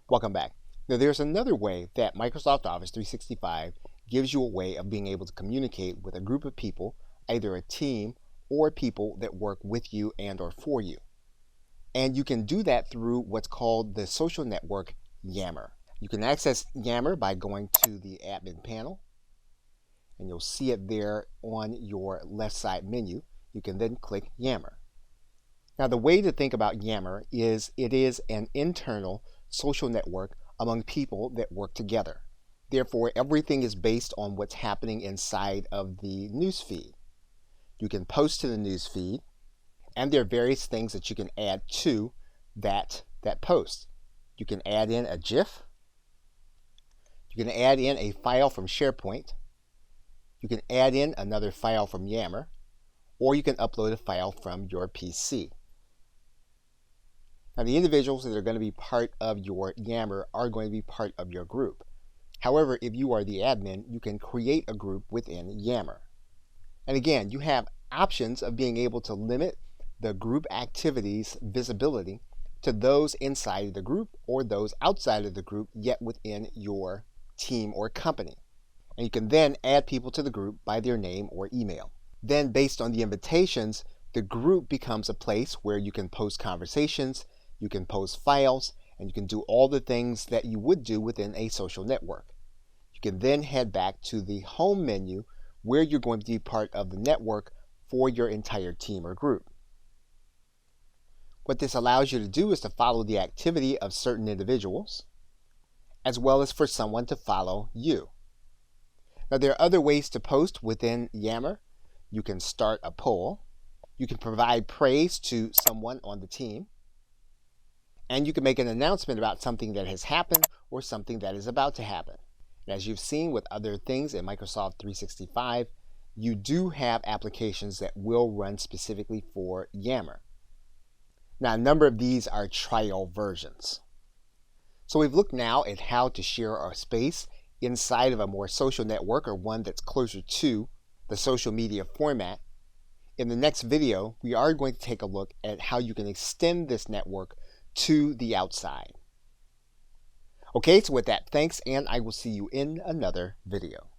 Welcome back. Now there's another way that Microsoft Office 365 gives you a way of being able to communicate with a group of people, either a team or people that work with you and or for you. And you can do that through what's called the social network Yammer. You can access Yammer by going to the admin panel, and you'll see it there on your left side menu. You can then click Yammer. Now the way to think about Yammer is it is an internal social network among people that work together. Therefore, everything is based on what's happening inside of the newsfeed. You can post to the newsfeed, and there are various things that you can add to that post. You can add in a GIF. You can add in a file from SharePoint. You can add in another file from Yammer, or you can upload a file from your PC. Now, the individuals that are going to be part of your Yammer are going to be part of your group. However, if you are the admin, you can create a group within Yammer. And again, you have options of being able to limit the group activities visibility to those inside of the group or those outside of the group, yet within your team or company. And you can then add people to the group by their name or email. Then, based on the invitations, the group becomes a place where you can post conversations, you can post files, and you can do all the things that you would do within a social network. You can then head back to the home menu where you're going to be part of the network for your entire team or group. What this allows you to do is to follow the activity of certain individuals, as well as for someone to follow you. Now, there are other ways to post within Yammer. You can start a poll. You can provide praise to someone on the team. And you can make an announcement about something that has happened or something that is about to happen. And as you've seen with other things in Microsoft 365, you do have applications that will run specifically for Yammer. Now, a number of these are trial versions. So we've looked now at how to share our space inside of a more social network, or one that's closer to the social media format. In the next video, we are going to take a look at how you can extend this network to the outside. Okay, so with that, thanks, and I will see you in another video.